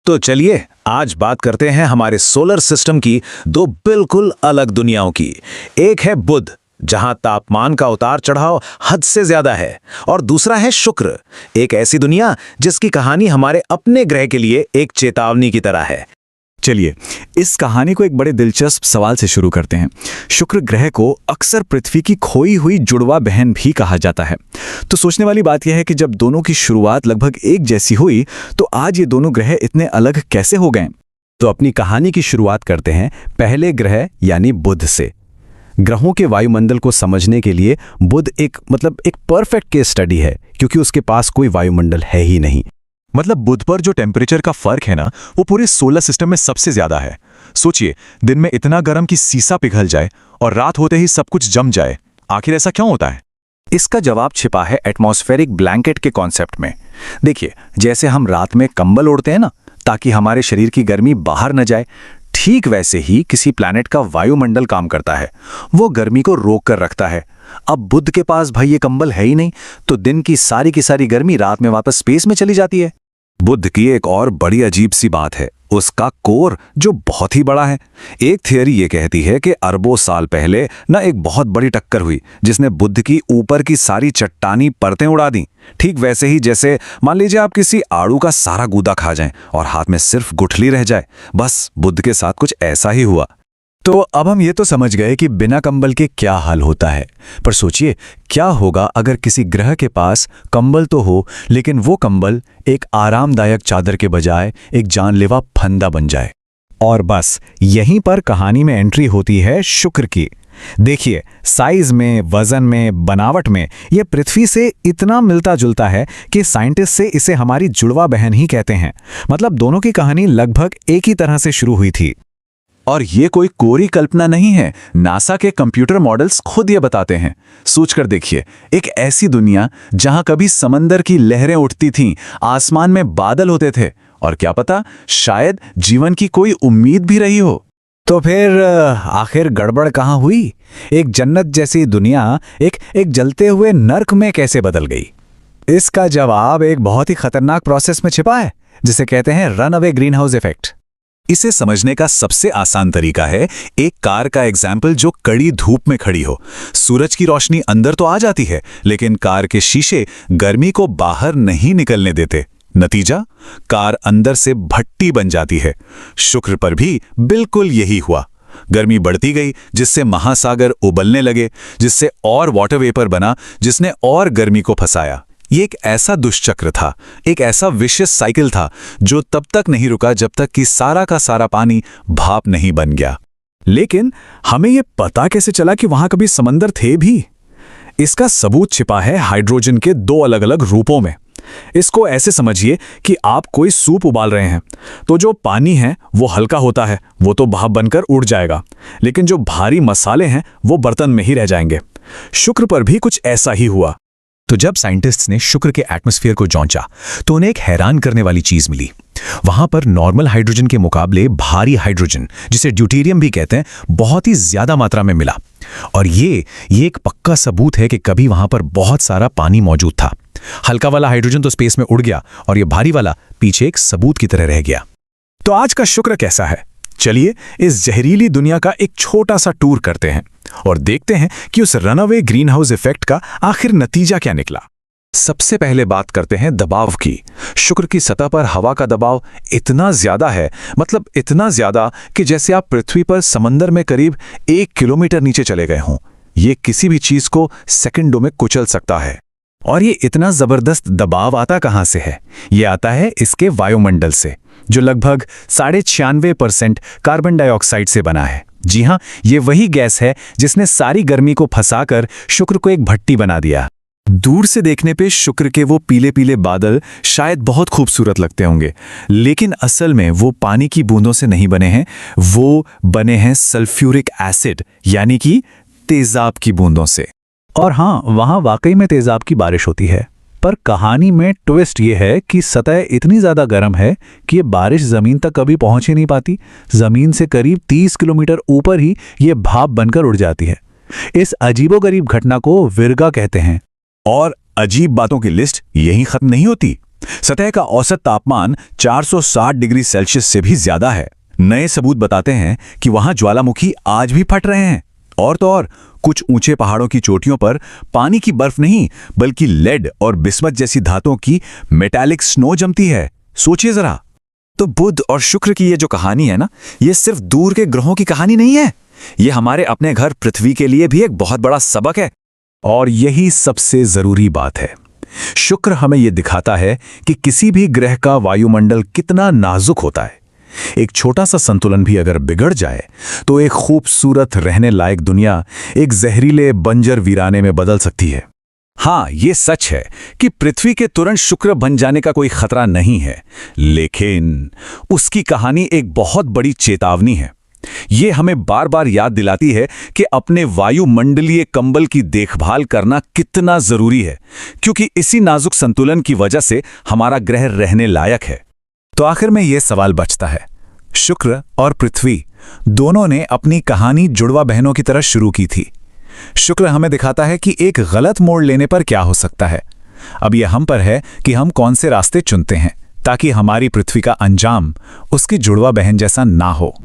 तो चलिए आज बात करते हैं हमारे सोलर सिस्टम की दो बिल्कुल अलग दुनियाओं की। एक है बुध, जहां तापमान का उतार चढ़ाव हद से ज्यादा है, और दूसरा है शुक्र, एक ऐसी दुनिया जिसकी कहानी हमारे अपने ग्रह के लिए एक चेतावनी की तरह है। चलिए इस कहानी को एक बड़े दिलचस्प सवाल से शुरू करते हैं। शुक्र ग्रह को अक्सर पृथ्वी की खोई हुई जुड़वा बहन भी कहा जाता है। तो सोचने वाली बात यह है कि जब दोनों की शुरुआत लगभग एक जैसी हुई तो आज ये दोनों ग्रह इतने अलग कैसे हो गए। तो अपनी कहानी की शुरुआत करते हैं पहले ग्रह यानी बुध से। ग्रहों के वायुमंडल को समझने के लिए बुध एक परफेक्ट केस स्टडी है, क्योंकि उसके पास कोई वायुमंडल है ही नहीं। मतलब बुध पर जो टेम्परेचर का फर्क है ना, वो पूरे सोलर सिस्टम में सबसे ज्यादा है। सोचिए, दिन में इतना गर्म कि सीसा पिघल जाए और रात होते ही सब कुछ जम जाए। आखिर ऐसा क्यों होता है? इसका जवाब छिपा है एटमॉस्फेरिक ब्लैंकेट के कॉन्सेप्ट में। देखिए, जैसे हम रात में कंबल ओढ़ते हैं ना ताकि हमारे शरीर की गर्मी बाहर न जाए, ठीक वैसे ही किसी प्लैनेट का वायुमंडल काम करता है। वो गर्मी को रोक कर रखता है। अब बुध के पास भाई ये कंबल है ही नहीं, तो दिन की सारी गर्मी रात में वापस स्पेस में चली जाती है। बुध की एक और बड़ी अजीब सी बात है उसका कोर, जो बहुत ही बड़ा है। एक थियरी ये कहती है कि अरबों साल पहले ना एक बहुत बड़ी टक्कर हुई जिसने बुध की ऊपर की सारी चट्टानी परतें उड़ा दी। ठीक वैसे ही जैसे मान लीजिए आप किसी आड़ू का सारा गूदा खा जाएं और हाथ में सिर्फ गुठली रह जाए। बस बुध के साथ कुछ ऐसा ही हुआ। तो अब हम ये तो समझ गए कि बिना कंबल के क्या हाल होता है, पर सोचिए क्या होगा अगर किसी ग्रह के पास कंबल तो हो, लेकिन वो कंबल एक आरामदायक चादर के बजाय एक जानलेवा फंदा बन जाए। और बस यहीं पर कहानी में एंट्री होती है शुक्र की। देखिए, साइज में, वजन में, बनावट में ये पृथ्वी से इतना मिलता जुलता है कि साइंटिस्ट से इसे हमारी जुड़वा बहन ही कहते हैं। मतलब दोनों की कहानी लगभग एक ही तरह से शुरू हुई थी। और ये कोई कोरी कल्पना नहीं है, नासा के कंप्यूटर मॉडल्स खुद ये बताते हैं। सोचकर देखिए, एक ऐसी दुनिया जहां कभी समंदर की लहरें उठती थीं, आसमान में बादल होते थे, और क्या पता शायद जीवन की कोई उम्मीद भी रही हो। तो फिर आखिर गड़बड़ कहाँ हुई? एक जन्नत जैसी दुनिया एक जलते हुए नर्क में कैसे बदल गई? इसका जवाब एक बहुत ही खतरनाक प्रोसेस में छिपा है, जिसे कहते हैं रनअवे ग्रीनहाउस इफेक्ट। इसे समझने का सबसे आसान तरीका है एक कार का एग्जाम्पल जो कड़ी धूप में खड़ी हो। सूरज की रोशनी अंदर तो आ जाती है, लेकिन कार के शीशे गर्मी को बाहर नहीं निकलने देते। नतीजा, कार अंदर से भट्टी बन जाती है। शुक्र पर भी बिल्कुल यही हुआ। गर्मी बढ़ती गई, जिससे महासागर उबलने लगे, जिससे और वाटर वेपर बना, जिसने और गर्मी को फंसाया। ये एक ऐसा दुष्चक्र था, एक ऐसा विशियस साइकिल था जो तब तक नहीं रुका जब तक कि सारा का सारा पानी भाप नहीं बन गया। लेकिन हमें ये पता कैसे चला कि वहां कभी समंदर थे भी? इसका सबूत छिपा है हाइड्रोजन के दो अलग अलग रूपों में। इसको ऐसे समझिए कि आप कोई सूप उबाल रहे हैं, तो जो पानी है वो हल्का होता है, वो तो भाप बनकर उड़ जाएगा, लेकिन जो भारी मसाले हैं वो बर्तन में ही रह जाएंगे। शुक्र पर भी कुछ ऐसा ही हुआ। तो जब साइंटिस्ट्स ने शुक्र के एटमॉस्फेयर को जांचा तो उन्हें एक हैरान करने वाली चीज मिली। वहां पर नॉर्मल हाइड्रोजन के मुकाबले भारी हाइड्रोजन, जिसे ड्यूटेरियम भी कहते हैं, बहुत ही ज्यादा मात्रा में मिला। और ये एक पक्का सबूत है कि कभी वहां पर बहुत सारा पानी मौजूद था। हल्का वाला हाइड्रोजन तो स्पेस में उड़ गया और ये भारी वाला पीछे एक सबूत की तरह रह गया। तो आज का शुक्र कैसा है? चलिए इस जहरीली दुनिया का एक छोटा सा टूर करते हैं और देखते हैं कि उस रनअवे ग्रीनहाउस इफेक्ट का आखिर नतीजा क्या निकला। सबसे पहले बात करते हैं दबाव की। शुक्र की सतह पर हवा का दबाव इतना ज्यादा है, मतलब इतना ज्यादा कि जैसे आप पृथ्वी पर समंदर में करीब 1 किलोमीटर नीचे चले गए हों। ये किसी भी चीज को सेकंडों में कुचल सकता है। और ये इतना जबरदस्त दबाव आता कहां से है? ये आता है इसके वायुमंडल से, जो लगभग 96% कार्बन डाइऑक्साइड से बना है। जी हां, ये वही गैस है जिसने सारी गर्मी को फंसाकर शुक्र को एक भट्टी बना दिया। दूर से देखने पे शुक्र के वो पीले पीले बादल शायद बहुत खूबसूरत लगते होंगे, लेकिन असल में वो पानी की बूंदों से नहीं बने हैं, वो बने हैं सल्फ्यूरिक एसिड यानी कि तेजाब की बूंदों से। और हाँ, वहां वाकई में तेजाब की बारिश होती है। पर कहानी में ट्विस्ट ये है कि सतह इतनी ज्यादा गर्म है कि ये बारिश जमीन तक कभी पहुंच ही नहीं पाती। जमीन से करीब 30 किलोमीटर ऊपर ही ये भाप बनकर उड़ जाती है। इस अजीबोगरीब घटना को विरगा कहते हैं। और अजीब बातों की लिस्ट यहीं खत्म नहीं होती। सतह का औसत तापमान 460 डिग्री सेल्सियस से भी ज्यादा है। नए सबूत बताते हैं कि वहां ज्वालामुखी आज भी फट रहे हैं। और तो और कुछ ऊंचे पहाड़ों की चोटियों पर पानी की बर्फ नहीं बल्कि लेड और बिस्मथ जैसी धातुओं की मेटालिक स्नो जमती है। सोचिए जरा। तो बुध और शुक्र की ये जो कहानी है ना, ये सिर्फ दूर के ग्रहों की कहानी नहीं है, ये हमारे अपने घर पृथ्वी के लिए भी एक बहुत बड़ा सबक है। और यही सबसे जरूरी बात है। शुक्र हमें यह दिखाता है कि किसी भी ग्रह का वायुमंडल कितना नाजुक होता है। एक छोटा सा संतुलन भी अगर बिगड़ जाए तो एक खूबसूरत रहने लायक दुनिया एक जहरीले बंजर वीराने में बदल सकती है। हाँ, ये सच है कि पृथ्वी के तुरंत शुक्र बन जाने का कोई खतरा नहीं है, लेकिन उसकी कहानी एक बहुत बड़ी चेतावनी है। ये हमें बार बार याद दिलाती है कि अपने वायुमंडलीय कंबल की देखभाल करना कितना जरूरी है, क्योंकि इसी नाजुक संतुलन की वजह से हमारा ग्रह रहने लायक है। तो आखिर में यह सवाल बचता है, शुक्र और पृथ्वी दोनों ने अपनी कहानी जुड़वा बहनों की तरह शुरू की थी। शुक्र हमें दिखाता है कि एक गलत मोड़ लेने पर क्या हो सकता है। अब यह हम पर है कि हम कौन से रास्ते चुनते हैं, ताकि हमारी पृथ्वी का अंजाम उसकी जुड़वा बहन जैसा ना हो।